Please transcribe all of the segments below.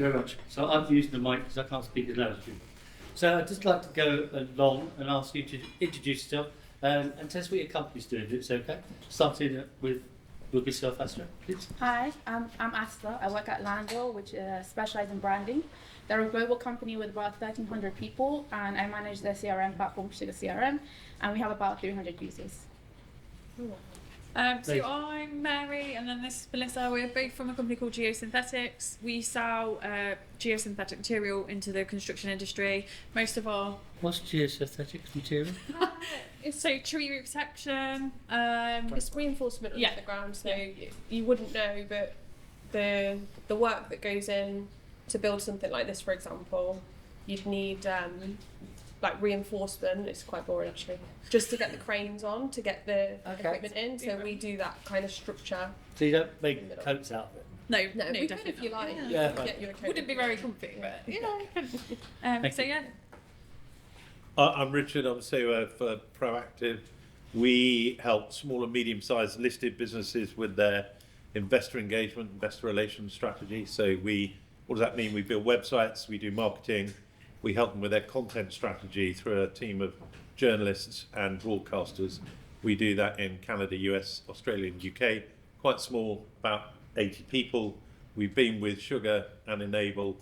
you very much. So I'm using the mic because I can't speak as loud as you. So I'd just like to go along and ask you to introduce yourself and tell us what your company's doing, if it's okay. Starting with yourself, Astra, please. Hi, I'm Astra. I work at Landor, which specializes in branding. They're a global company with about 1,300 people, and I manage their CRM platform, SugarCRM, and we have about 300 users. So I'm Mary, and then this is Melissa. We're both from a company called Geosynthetics. We sell geosynthetic material into the construction industry. Most of our... What's geosynthetic material? So tree root protection. It's reinforcement under the ground, so you wouldn't know, but the work that goes in to build something like this, for example, you'd need like reinforcement. It's quite boring actually, just to get the cranes on, to get the equipment in. So we do that kind of structure. So you don't make coats out of it? No, we could if you like. Get you a coat. Wouldn't be very comfy, but you know. So yeah. I'm Richard. I'm CEO for Proactive. We help small and medium-sized listed businesses with their investor engagement, investor relations strategy. So what does that mean? We build websites, we do marketing, we help them with their content strategy through a team of journalists and broadcasters. We do that in Canada, US, Australia and UK. Quite small, about 80 people. We've been with Sugar and Enable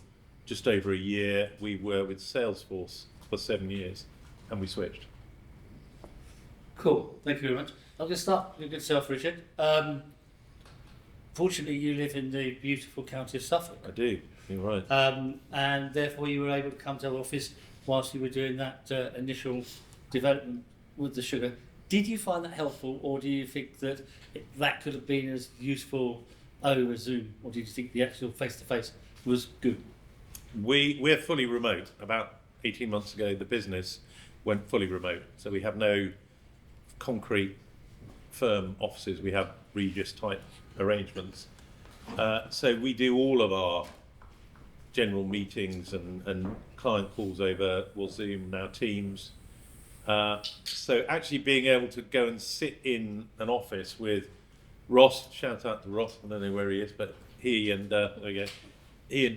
just over a year. We were with Salesforce for 7 years and we switched. Cool, thank you very much. I'll just start with good self, Richard. Fortunately, you live in the beautiful county of Suffolk. I do, you're right. And therefore you were able to come to our office whilst you were doing that initial development with the sugar. Did you find that helpful, or do you think that that could have been as useful over Zoom, or did you think the actual face-to-face was good? We're fully remote. About 18 months ago, the business went fully remote. So we have no concrete firm offices. We have Regis-type arrangements. So we do all of our general meetings and client calls over Zoom, now Teams. So actually being able to go and sit in an office with Ross, shout out to Ross, I don't know where he is, but he and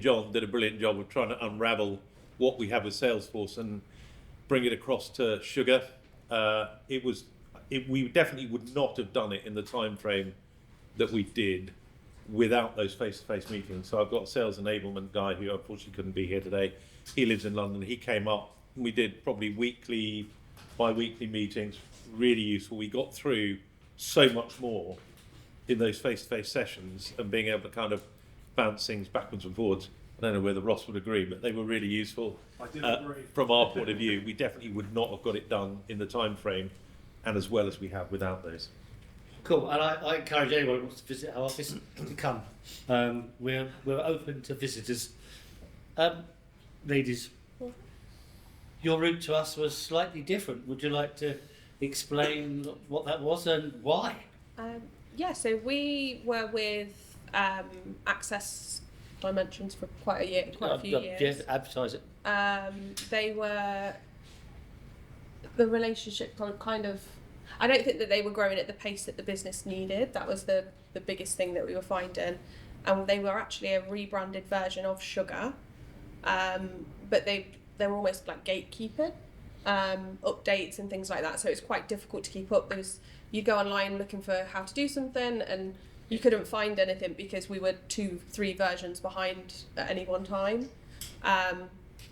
John did a brilliant job of trying to unravel what we have with Salesforce and bring it across to Sugar. We definitely would not have done it in the time frame that we did without those face-to-face meetings. So I've got a sales enablement guy who unfortunately couldn't be here today. He lives in London. He came up and we did probably weekly, bi-weekly meetings, really useful. We got through so much more in those face-to-face sessions and being able to kind of bounce things backwards and forwards. I don't know whether Ross would agree, but they were really useful. I did agree. From our point of view. We definitely would not have got it done in the time frame and as well as we have without those. Cool, and I encourage anyone who wants to visit our office to come. We're open to visitors. Ladies, your route to us was slightly different. Would you like to explain what that was and why? So we were with Access Dimensions for quite a few years. Yes, advertise it. They were the relationship kind of. I don't think that they were growing at the pace that the business needed. That was the biggest thing that we were finding, and they were actually a rebranded version of Sugar, but they were almost like gatekeeping updates and things like that. So it's quite difficult to keep up. You go online looking for how to do something and you couldn't find anything because we were 2-3 versions behind at any one time.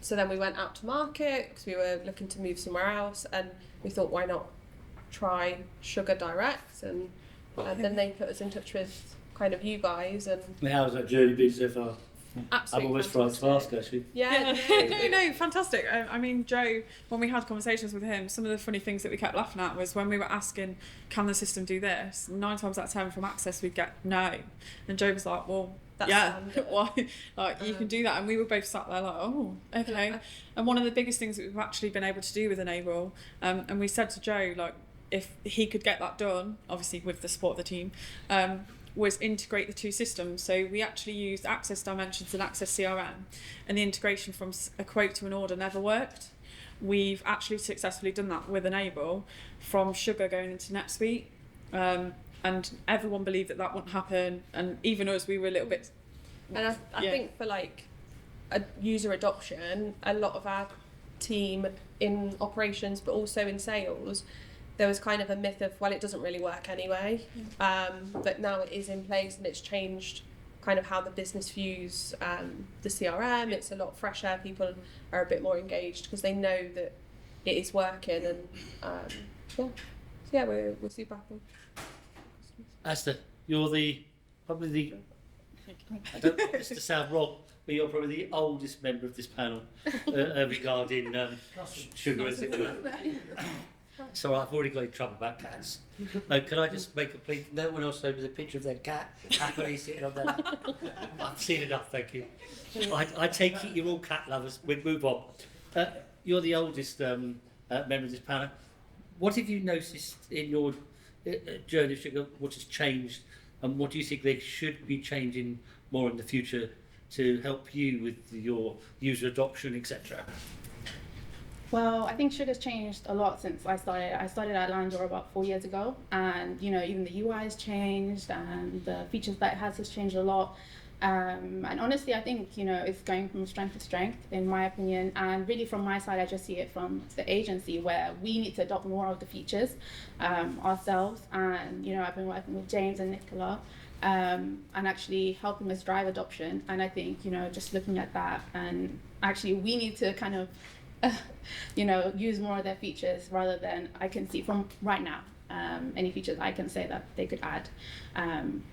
So then we went out to market because we were looking to move somewhere else, and we thought, why not try Sugar Direct? And then they put us in touch with kind of you guys. And how's that journey been so far? Absolutely. I'm always trying to ask actually. Yeah. No, fantastic. I mean, Joe, when we had conversations with him, some of the funny things that we kept laughing at was when we were asking, can the system do this? 9 times out of 10 from Access, we'd get no. And Joe was like, well, that's why? Like, you can do that. And we were both sat there like, oh, okay. And one of the biggest things that we've actually been able to do with Enable, and we said to Joe, like, if he could get that done, obviously with the support of the team, was integrate the two systems. So we actually used Access Dimensions and Access CRM, and the integration from a quote to an order never worked. We've actually successfully done that with Enable from Sugar going into NetSuite, and everyone believed that wouldn't happen, and even us, we were a little bit. And I think for like user adoption, a lot of our team in operations, but also in sales, there was kind of a myth of, well, it doesn't really work anyway. But now it is in place and it's changed kind of how the business views the CRM. It's a lot fresher. People are a bit more engaged because they know that it is working. And we're super happy. Asta, you're probably the, I don't want this to sound wrong, but you're probably the oldest member of this panel regarding sugar, as it were. So I've already got in trouble about cats. Can I just make a plea? No one else over the picture of their cat happily sitting on their lap. I've seen enough, thank you. I take it you're all cat lovers. We'll move on. You're the oldest member of this panel. What have you noticed in your journey of sugar? What has changed, and what do you think they should be changing more in the future to help you with your user adoption, etc.? Well, I think sugar's changed a lot since I started. I started at Landor about 4 years ago, and even the UI has changed, and the features that it has changed a lot. And honestly, I think it's going from strength to strength, in my opinion. And really, from my side, I just see it from the agency, where we need to adopt more of the features ourselves. And I've been working with James and Nicola, and actually helping us drive adoption. And I think just looking at that, and actually we need to kind of use more of their features, rather than I can see from right now any features I can say that they could add. And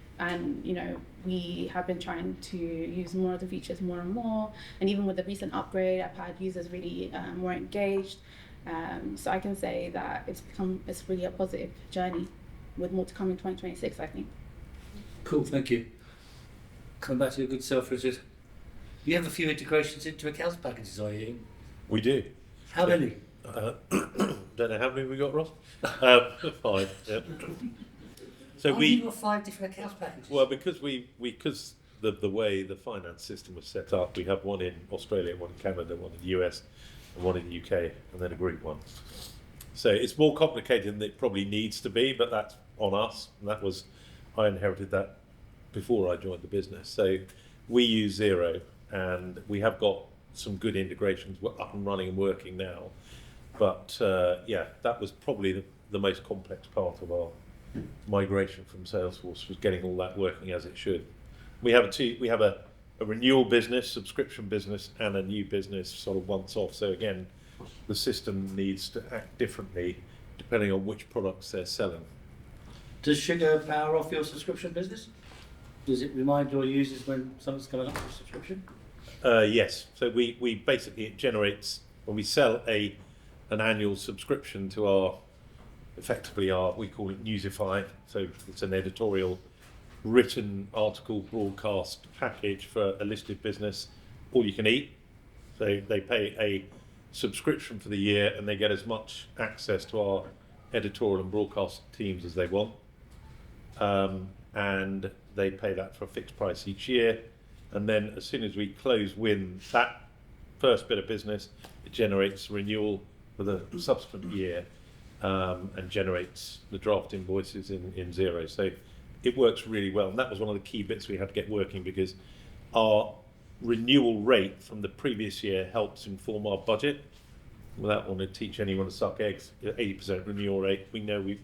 we have been trying to use more of the features more and more, and even with the recent upgrade, I've had users really more engaged. So I can say that it's really a positive journey, with more to come in 2026, I think. Cool, thank you. Coming back to your good self, Richard. You have a few integrations into accounts packages, are you? We do. How many? Don't know how many we got, Ross. 5. Yeah. So you've got 5 different accounts packages. Well, because because the way the finance system was set up, we have one in Australia, one in Canada, one in the US, and one in the UK, and then a group one. So it's more complicated than it probably needs to be, but that's on us. And I inherited that before I joined the business. So we use Xero, and we have got some good integrations. We're up and running and working now. But that was probably the most complex part of our migration from Salesforce, was getting all that working as it should. We have a renewal business, subscription business, and a new business sort of once off. So again, the system needs to act differently depending on which products they're selling. Does Sugar power off your subscription business? Does it remind your users when something's coming up for subscription? Yes. So we basically, it generates, when we sell an annual subscription to we call it Newsify. So it's an editorial written article broadcast package for a listed business, all you can eat. So they pay a subscription for the year, and they get as much access to our editorial and broadcast teams as they want. And they pay that for a fixed price each year. And then as soon as we win that first bit of business, it generates renewal for the subsequent year, and generates the draft invoices in Xero. So it works really well. And that was one of the key bits we had to get working, because our renewal rate from the previous year helps inform our budget. Without wanting to teach anyone to suck eggs, 80% renewal rate. We know we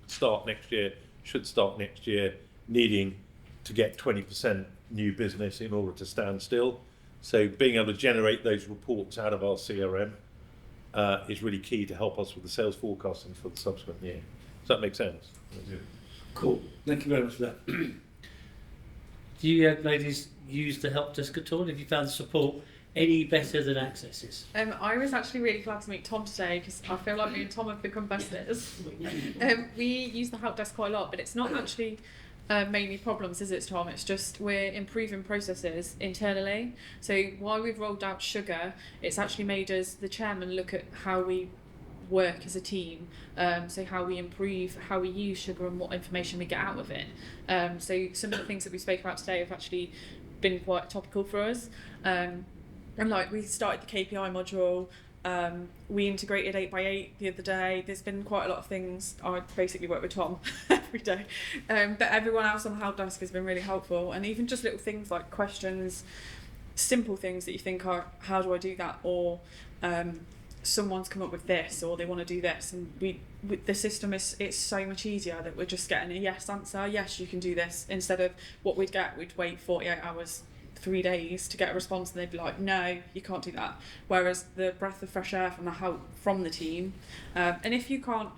should start next year needing to get 20% new business in order to stand still. So being able to generate those reports out of our CRM is really key to help us with the sales forecasting for the subsequent year. Does that make sense? Cool. Thank you very much for that. Do you ladies use the help desk at all? Have you found the support any better than Access's? I was actually really glad to meet Tom today, because I feel like me and Tom have become besties. We use the help desk quite a lot, but it's not actually mainly problems, is it, Tom? It's just we're improving processes internally. So while we've rolled out Sugar, it's actually made us, the chairman, look at how we work as a team, so how we improve, how we use Sugar, and what information we get out of it. So some of the things that we spoke about today have actually been quite topical for us. And like, we started the KPI module, we integrated 8x8 the other day. There's been quite a lot of things. I basically work with Tom every day, but everyone else on the help desk has been really helpful. And even just little things like questions simple things that you think are, how do I do that? Or someone's come up with this, or they want to do this, and the system it's so much easier that we're just getting a yes answer. Yes, you can do this, instead of what we'd wait 48 hours, 3 days to get a response, and they'd be like, no, you can't do that. Whereas the breath of fresh air from the help from the team, and if you can't,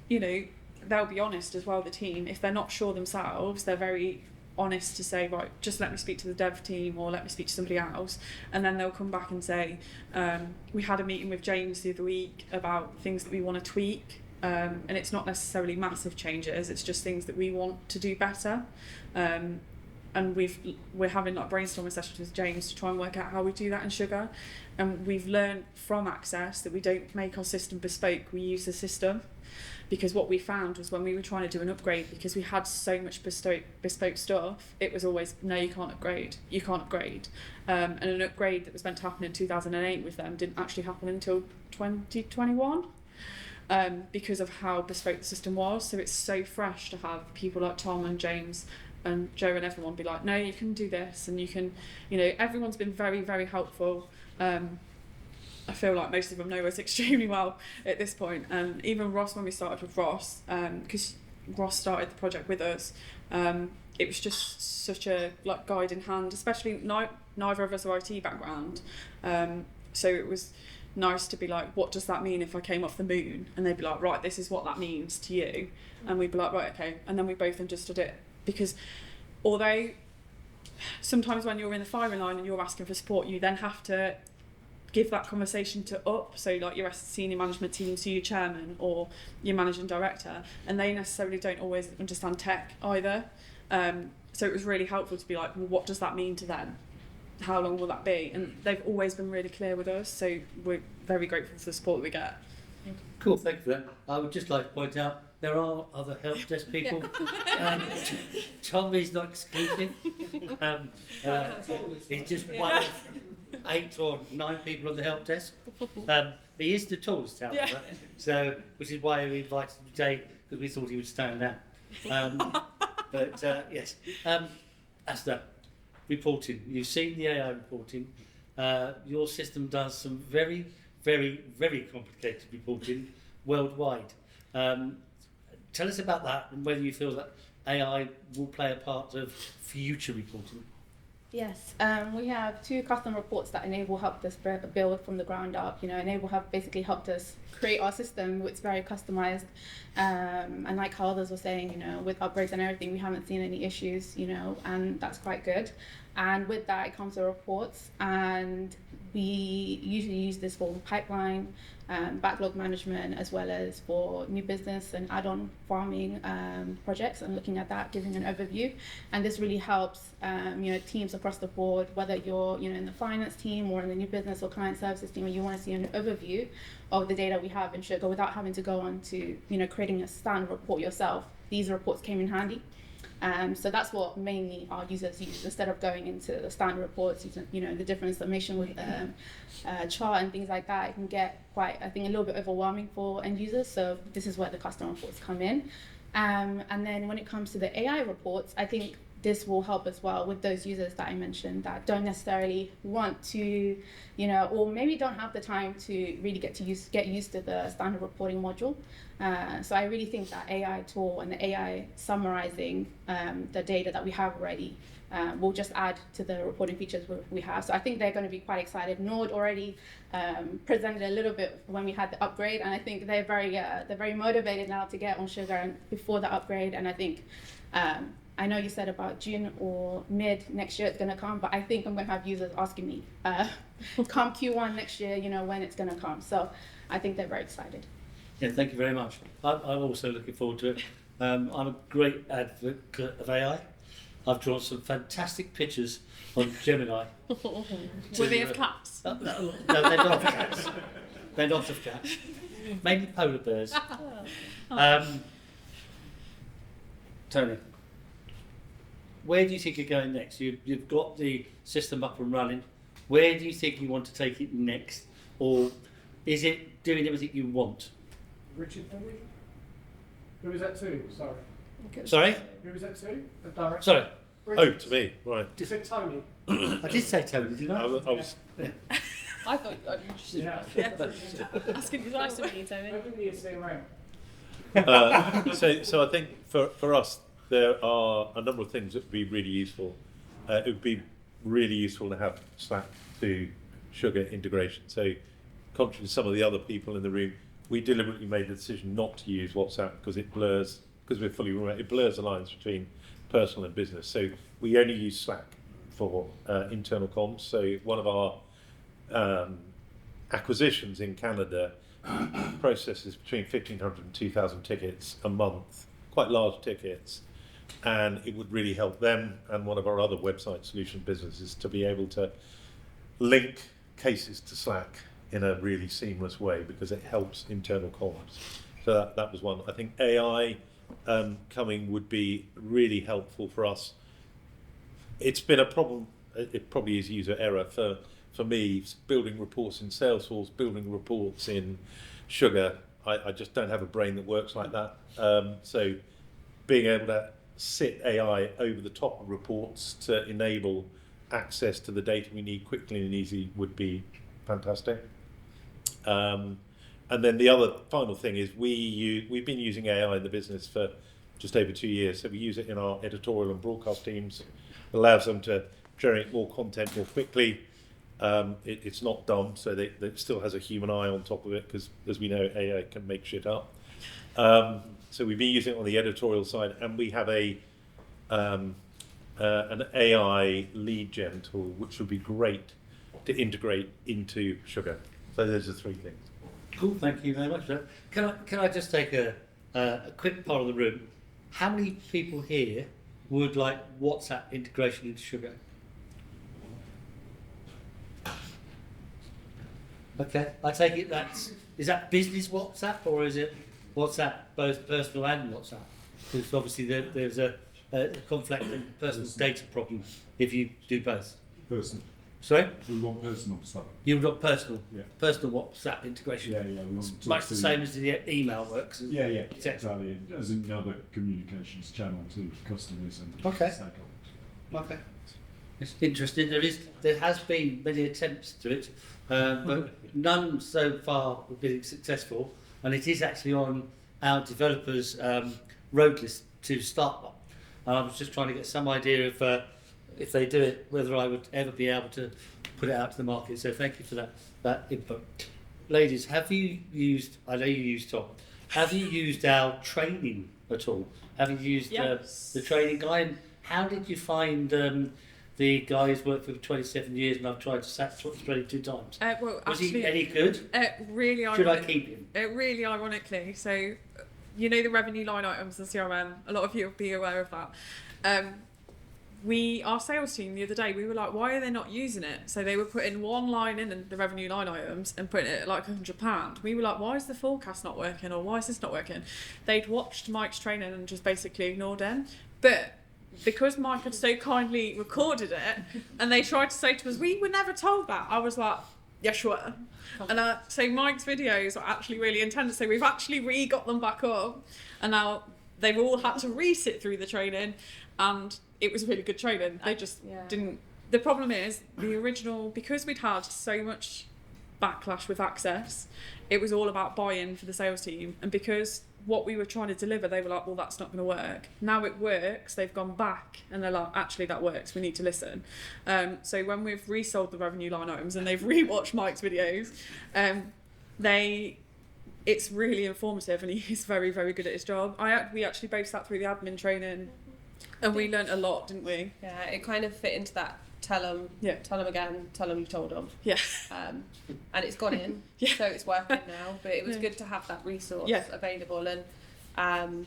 they'll be honest as well. The team, if they're not sure themselves, they're very honest to say, right, just let me speak to the dev team, or let me speak to somebody else, and then they'll come back and say, we had a meeting with James the other week about things that we want to tweak, and it's not necessarily massive changes, it's just things that we want to do better, and we're having like brainstorming sessions with James to try and work out how we do that in Sugar, and we've learned from Access that we don't make our system bespoke, we use the system. Because what we found was when we were trying to do an upgrade, because we had so much bespoke stuff, it was always, no, you can't upgrade. And an upgrade that was meant to happen in 2008 with them didn't actually happen until 2021, because of how bespoke the system was. So it's so fresh to have people like Tom and James and Joe and everyone be like, no, you can do this, and you can, everyone's been very, very helpful. I feel like most of them know us extremely well at this point. And even Ross, when we started with Ross, because Ross started the project with us, it was just such a guiding hand, especially neither of us are IT background. So it was nice to be like, what does that mean if I came off the moon? And they'd be like, right, this is what that means to you. And we'd be like, right, okay. And then we both understood it. Because although sometimes when you're in the firing line and you're asking for support, you then have to give that conversation to up, so like your senior management team, to your chairman or your managing director, and they necessarily don't always understand tech either. So it was really helpful to be like, well, what does that mean to them? How long will that be? And they've always been really clear with us, so we're very grateful for the support that we get. Cool, thank you for that. I would just like to point out there are other help desk people. Tom is not exclusive. He's just one of 8 or 9 people on the help desk. He is the tallest, however, so which is why we invited him today, because we thought he would stand out. But yes, Asta, reporting. You've seen the AI reporting. Your system does some very, very, very complicated reporting worldwide. Tell us about that and whether you feel that AI will play a part of future reporting. Yes, we have 2 custom reports that Enable helped us build from the ground up. Enable have basically helped us create our system, which is very customized. And like how others were saying, with upgrades and everything, we haven't seen any issues, and that's quite good. And with that, it comes to reports, and we usually use this for pipeline, backlog management, as well as for new business and add-on farming projects, and looking at that, giving an overview. And this really helps teams across the board, whether you're in the finance team or in the new business or client services team, and you want to see an overview of the data we have in Sugar without having to go on to creating a standard report yourself. These reports came in handy. So that's what mainly our users use, instead of going into the standard reports, the different information with chart and things like that. It can get quite, I think, a little bit overwhelming for end users. So this is where the custom reports come in. And then when it comes to the AI reports, I think this will help as well with those users that I mentioned that don't necessarily want to, or maybe don't have the time to really get used to the standard reporting module. So I really think that AI tool and the AI summarizing the data that we have already will just add to the reporting features we have. So I think they're going to be quite excited. Nord already presented a little bit when we had the upgrade, and I think they're very motivated now to get on Sugar and before the upgrade. And I think I know you said about June or mid next year it's going to come, but I think I'm going to have users asking me come Q1 next year, when it's going to come. So I think they're very excited. Yeah, thank you very much. I'm also looking forward to it. I'm a great advocate of AI. I've drawn some fantastic pictures on Gemini. Were they of cats? No, they're not of cats. They're not of cats. Mainly polar bears. Tony, where do you think you're going next? You've got the system up and running. Where do you think you want to take it next? Or is it doing everything you want? Richard, who is that to? Sorry. Sorry? Who is that to? The director? Sorry. Oh, to me, right. You said Tony. I did say Tony, didn't I? I was I thought I'd be Yeah. Asking you nice to meet you, Tony. Hopefully it's the around. so I think for us there are a number of things that would be really useful. It would be really useful to have Slack to Sugar integration. So, contrary to some of the other people in the room, we deliberately made the decision not to use WhatsApp because it blurs, because we're fully remote, it blurs the lines between personal and business. So we only use Slack for internal comms. So one of our acquisitions in Canada processes between 1,500 and 2,000 tickets a month, quite large tickets, and it would really help them and one of our other website solution businesses to be able to link cases to Slack in a really seamless way because it helps internal comms. So that was one. I think AI coming would be really helpful for us. It's been a problem, it probably is user error for me, building reports in Salesforce, building reports in Sugar. I just don't have a brain that works like that. So being able to sit AI over the top of reports to enable access to the data we need quickly and easy would be fantastic. And then the other final thing is we've been using AI in the business for just over 2 years. So we use it in our editorial and broadcast teams. It allows them to generate more content more quickly. It's not dumb, so it still has a human eye on top of it because, as we know, AI can make shit up. So we've been using it on the editorial side, and we have an AI lead gen tool, which would be great to integrate into Sugar. So those are 3 things. Cool, thank you very much for that. Can I just take a quick part of the room? How many people here would like WhatsApp integration into Sugar? Okay, I take it is that business WhatsApp or is it WhatsApp both personal and WhatsApp? Because obviously there's a conflict and personal data problem if you do both. Personal. Sorry? We want personal stuff. You want personal? Yeah. Personal WhatsApp integration? Yeah, we want to Much the same as the email works. Yeah, etc. exactly. As another communications channel to customers and Okay. stakeholders. Okay. It's interesting. There has been many attempts to it, but none so far have been successful. And it is actually on our developers' road list to start one. And I was just trying to get some idea of if they do it, whether I would ever be able to put it out to the market. So thank you for that input. Ladies, have you used? I know you used Tom. Have you used our training at all? Have you used the training guy? And how did you find? The guy who's worked for 27 years and I've tried to sack 22 times. Well, Was actually, he any good? Really Should I ironic. keep him? Really ironically, so you know the revenue line items in CRM. A lot of you will be aware of that. Our sales team the other day, we were like, why are they not using it? So they were putting one line in the revenue line items and putting it at like £100. We were like, why is the forecast not working, or why is this not working? They'd watched Mike's training and just basically ignored him, but because Mike had so kindly recorded it and they tried to say to us, we were never told that, I was like, yeah, sure. And so Mike's videos are actually really intense, so we've actually got them back up, and now they've all had to re-sit through the training, and it was really good training. They just didn't. The problem is the original, because we'd had so much backlash with Access, it was all about buy-in for the sales team, and because what we were trying to deliver, they were like, well, that's not going to work. Now it works, they've gone back and they're like, actually that works, we need to listen. So when we've resold the revenue line items and they've rewatched Mike's videos, it's really informative, and he is very, very good at his job. We actually both sat through the admin training and we learnt a lot, didn't we? Yeah, it kind of fit into that tell them again, tell them you told them. Yeah. And it's gone in, so it's working now. But it was good to have that resource available, and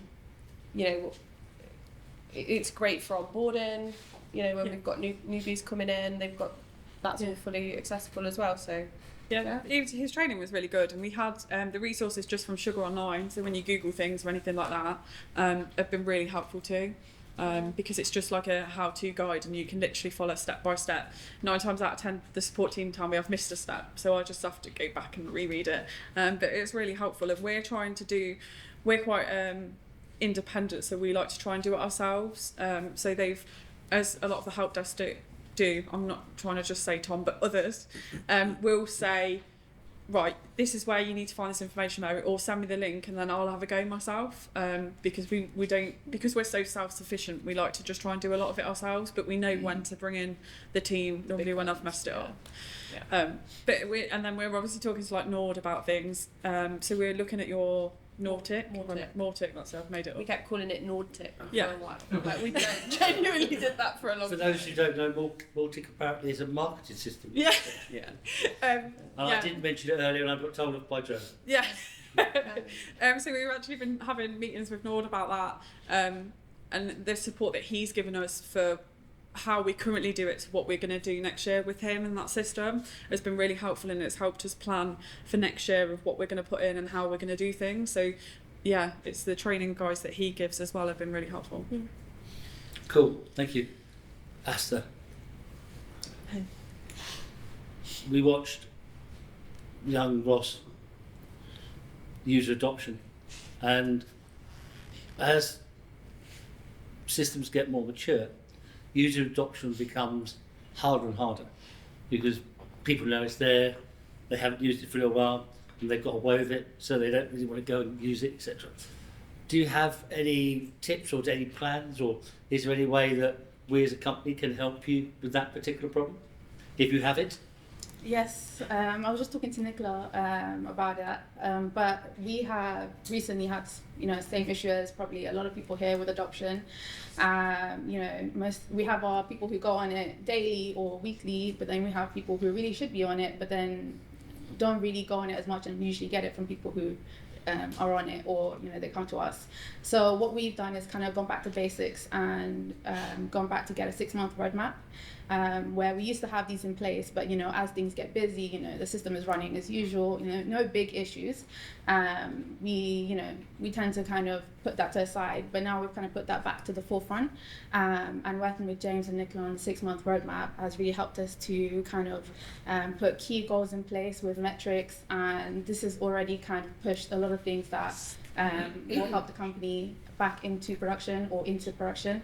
it's great for onboarding. When we've got newbies coming in, that's all fully accessible as well. So his training was really good, and we had the resources just from Sugar Online. So when you Google things or anything like that, have been really helpful too. Because it's just like a how-to guide and you can literally follow step by step. 9 times out of 10 the support team tell me I've missed a step, so I just have to go back and reread it, but it's really helpful. If we're quite independent, so we like to try and do it ourselves. So they've as a lot of the help desk do, I'm not trying to just say Tom, but others, will say, right, this is where you need to find this information, Mary, or send me the link and then I'll have a go myself. Because we don't, because we're so self-sufficient, we like to just try and do a lot of it ourselves, but we know when to bring in the team, normally when I've messed it up. Yeah. And then we're obviously talking to like Nord about things. So we're looking at your Nortic, that's it, I've made it We up. kept calling it Nordtic for Yeah. a while. Like we genuinely did that for a long For time. those who don't know, Baltic apparently is a marketing system. Yeah. Yeah. And Yeah. I didn't mention it earlier and I got told off by Joe. Yeah. So we've actually been having meetings with Nord about that, and the support that he's given us for how we currently do it to what we're going to do next year with him and that system has been really helpful, and it's helped us plan for next year of what we're going to put in and how we're going to do things. So yeah, it's the training guys that he gives as well have been really helpful. Cool, thank you. Asta. Hey. We watched young Ross user adoption, and as systems get more mature, user adoption becomes harder and harder because people know it's there, they haven't used it for a little while and they've got away with it, so they don't really want to go and use it, etc. Do you have any tips or any plans, or is there any way that we as a company can help you with that particular problem, if you have it? Yes, I was just talking to Nicola about that, but we have recently had, same issue as probably a lot of people here with adoption. We have our people who go on it daily or weekly, but then we have people who really should be on it, but then don't really go on it as much and usually get it from people who are on it, or they come to us. So what we've done is kind of gone back to basics and gone back to get a 6-month roadmap. Where we used to have these in place, but as things get busy, the system is running as usual, no big issues. We tend to kind of put that to the side, but now we've kind of put that back to the forefront. And working with James and Nicola on the 6-month roadmap has really helped us to kind of put key goals in place with metrics, and this has already kind of pushed a lot of things that will help the company back into production or into production.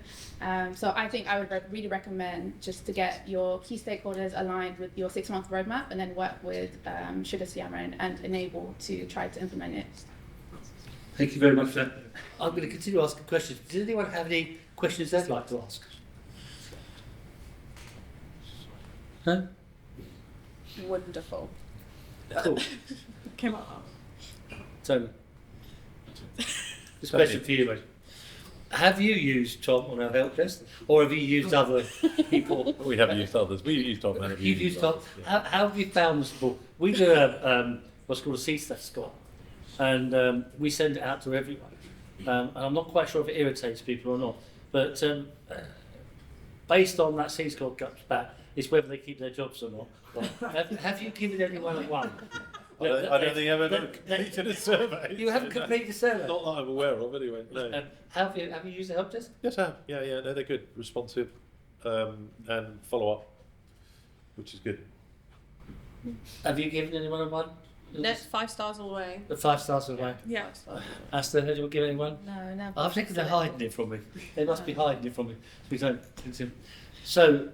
So I think I would really recommend just to get your key stakeholders aligned with your 6-month roadmap, and then work with SugarCRM and Enable to try to implement it. Thank you very much for that. I'm going to continue asking questions. Does anyone have any questions they'd like to ask? No? Wonderful. Cool. Came up. Tony. This question for you, mate. Have you used Tom on our help desk, or have you used other people? We have used others. We used Tom. You've used Tom. How have you found the support? We do a what's called a C-STAT score, and we send it out to everyone. And I'm not quite sure if it irritates people or not, but based on that C-score comes back, it's whether they keep their jobs or not. Right. Have you given anyone a 1? I don't think I've ever completed a survey. You haven't completed the survey? Not that I'm aware of, anyway. No. Have you used the help desk? Yes, I have. Yeah. No, they're good, responsive, and follow up, which is good. Have you given anyone a 1? No, 5 stars all the way. The 5 stars away. Yeah. Asta, have you given anyone? No, never. I think they're hiding it from me. They must be hiding it from me. We don't. So,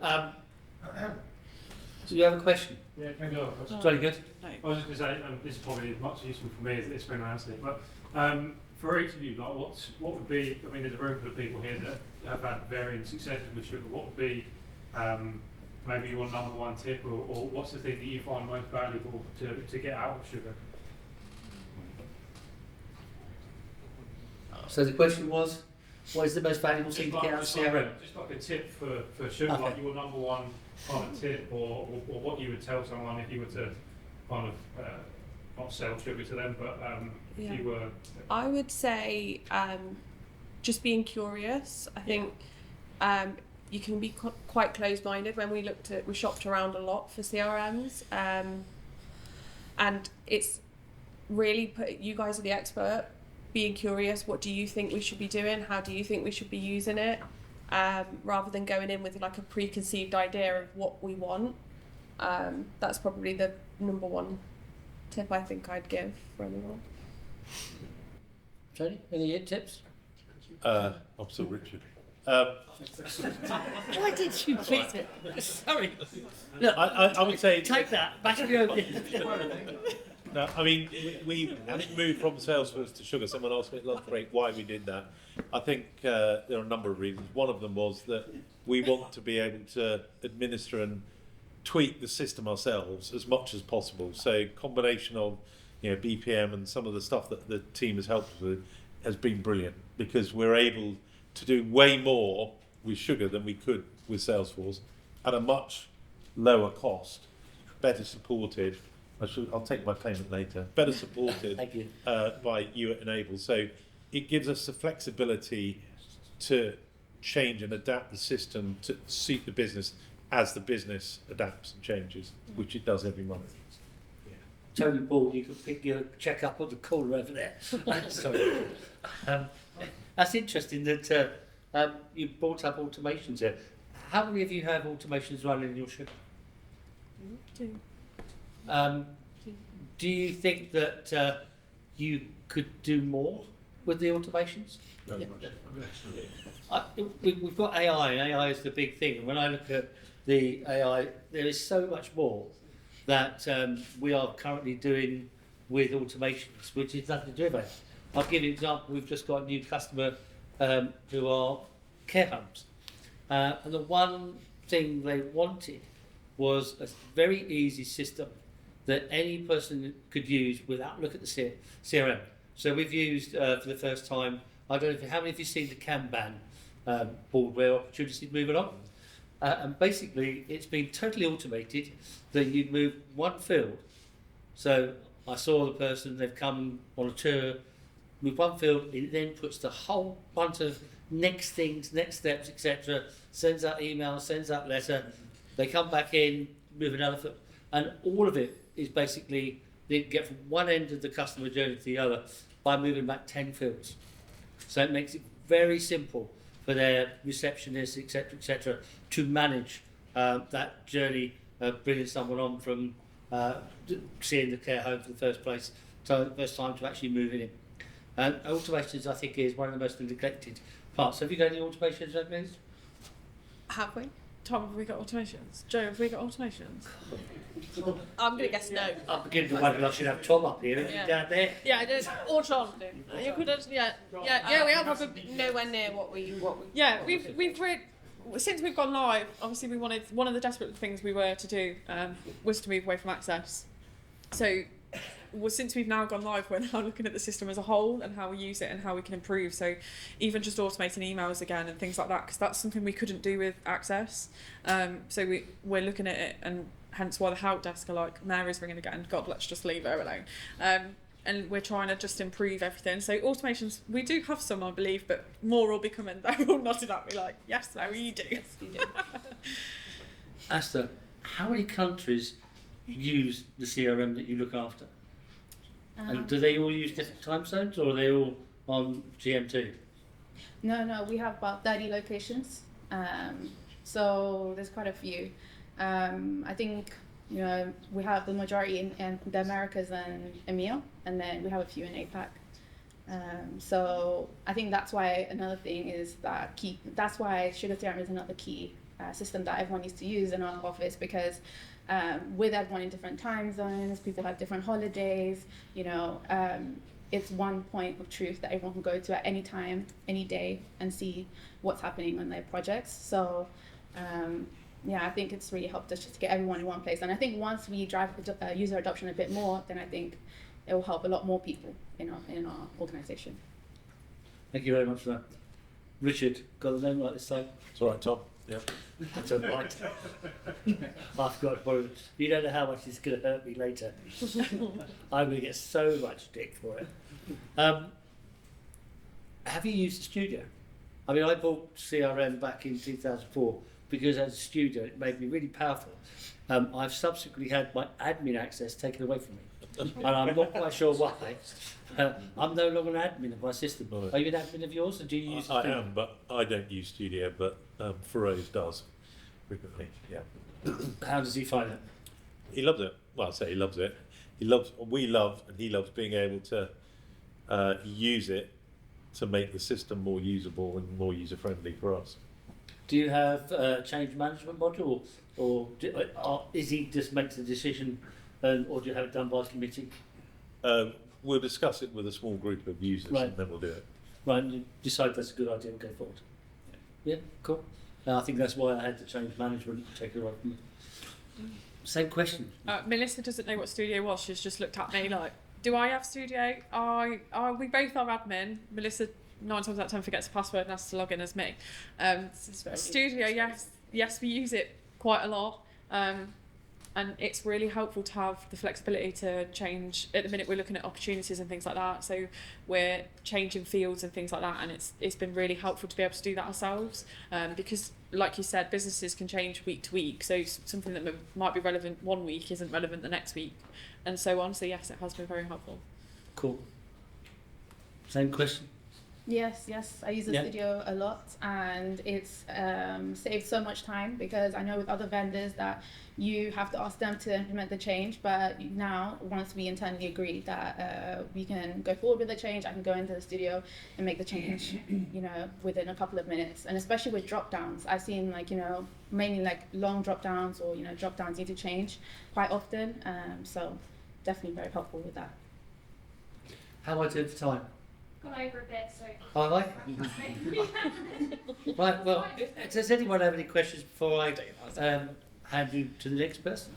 do you have a question? Yeah, can I go? Very good. I was just going to say, this is probably as much useful for me as it's been around it, but for each of you, like what would be, I mean, there's a room full of people here that have had varying successes with sugar. What would be maybe your number 1 tip, or what's the thing that you find most valuable to get out of sugar? So the question was, what is the most valuable thing to get out of CRM? Just like a tip for sugar, Okay. like your number 1 kind of tip, or what you would tell someone if you were to kind of not sell sugar to them, but if you were. I would say just being curious. I think you can be quite closed-minded. When we shopped around a lot for CRMs, and it's really you guys are the expert. Being curious, what do you think we should be doing? How do you think we should be using it? Rather than going in with like a preconceived idea of what we want. That's probably the number 1 tip I think I'd give for anyone. Tony, any tips? I'm still Richard. Why did you please it? Sorry. Look, I would say take that back to the open. No, I mean, we moved from Salesforce to Sugar. Someone asked me at lunch break why we did that. I think there are a number of reasons. One of them was that we want to be able to administer and tweak the system ourselves as much as possible. So combination of BPM and some of the stuff that the team has helped us with has been brilliant, because we're able to do way more with Sugar than we could with Salesforce at a much lower cost, better supported. I'll take my payment later. Better supported Thank you. By you at Enable. So it gives us the flexibility to change and adapt the system to suit the business as the business adapts and changes, which it does every month. Tony Ball, you could pick your check up on the corner over there. Sorry. That's interesting that you brought up automations there. How many of you have automations running in your Sugar? Do you think that you could do more with the automations? No. We've got AI, and AI is the big thing. And when I look at the AI, there is so much more that we are currently doing with automations, which is nothing to do with it. I'll give you an example. We've just got a new customer who are care homes. And the one thing they wanted was a very easy system that any person could use without looking at the CRM. So we've used for the first time, I don't know how many of you seen the Kanban board where opportunities move along. And basically it's been totally automated that you move one field. So I saw the person, they've come on a tour, move one field, it then puts the whole bunch of next things, next steps, etc. Sends out email, sends out letter. They come back in, move another field, and all of it is basically they get from one end of the customer journey to the other by moving back 10 fields. So it makes it very simple for their receptionists, etc., to manage that journey of bringing someone on from seeing the care home for the first place, so the first time to actually moving in. And automations, I think, is one of the most neglected parts. Have you got any automations, Agnes? Have we? Tom, have we got automations? Joe, have we got automations? I'm going to guess no. I'm beginning to wonder if I should have Tom up here, Yeah. down there. Yeah, I don't. Or John. You could have, yeah, we are probably nowhere near what we. Yeah, since we've gone live, obviously we wanted, one of the desperate things we were to do was to move away from Access. So since we've now gone live, we're now looking at the system as a whole and how we use it and how we can improve. So even just automating emails again and things like that, because that's something we couldn't do with Access. So we're looking at it, and hence why the help desk are like, Mary's ringing again, God, let's just leave her alone. And we're trying to just improve everything. So automations, we do have some, I believe, but more will be coming. They're all nodding at me like, yes, Mary, you do. Yes, you do. Asta, how many countries use the CRM that you look after? And do they all use different time zones, or are they all on GMT? No, we have about 30 locations. So there's quite a few. I think we have the majority in the Americas and EMEA, and then we have a few in APAC. So I think that's why another thing is that's why SugarCRM is another key system that everyone needs to use in our office, because with everyone in different time zones, people have different holidays, it's one point of truth that everyone can go to at any time, any day, and see what's happening on their projects. So I think it's really helped us just to get everyone in one place. And I think once we drive user adoption a bit more, then I think it will help a lot more people in our organisation. Thank you very much for that. Richard, got a name like this time? It's all right, Tom. Yeah. That's all right. I've got to borrow. You don't know how much it's going to hurt me later. I'm going to get so much stick for it. Have you used the studio? I mean, I bought CRM back in 2004 because as a studio it made me really powerful. I've subsequently had my admin access taken away from me, and I'm not quite sure why. I'm no longer an admin of my system. Right. Are you an admin of yours, or do you use I am, but I don't use Studio, but Feroz does frequently. Yeah. How does he find it? He loves it. Well, I say he loves it. He loves being able to use it to make the system more usable and more user friendly for us. Do you have a change management module, or is he just makes the decision, or do you have it done by committee? We'll discuss it with a small group of users, Right. and then we'll do it. Right, and you decide that's a good idea and go forward. Yeah, cool. I think that's why I had the change management take it away from me. Same question. Melissa doesn't know what Studio was. She's just looked at me like, do I have Studio? We both are admin. Melissa 9 times out of 10 forgets the password and has to log in as me. Studio, yes, we use it quite a lot. And it's really helpful to have the flexibility to change. At the minute, we're looking at opportunities and things like that. So we're changing fields and things like that. And it's been really helpful to be able to do that ourselves. Because, like you said, businesses can change week to week. So something that might be relevant one week isn't relevant the next week, and so on. So yes, it has been very helpful. Cool. Same question. Yes, I use the Yeah. studio a lot, and it's saved so much time, because I know with other vendors that you have to ask them to implement the change, but now once we internally agree that we can go forward with the change, I can go into the studio and make the change, within a couple of minutes. And especially with drop downs, I've seen mainly like long drop downs, or drop downs need to change quite often. So definitely very helpful with that. How do I do for time? Gone over a bit, so. Oh, I like it. Right, well, does anyone have any questions before I hand you to the next person?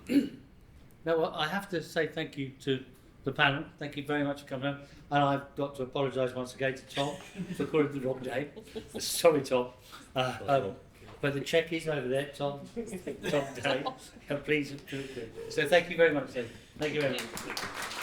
No, well, I have to say thank you to the panel. Thank you very much for coming out. And I've got to apologise once again to Tom for calling the wrong name. Sorry, Tom. But the check is over there, Tom Day. Please. So thank you very much, then. Thank you very much.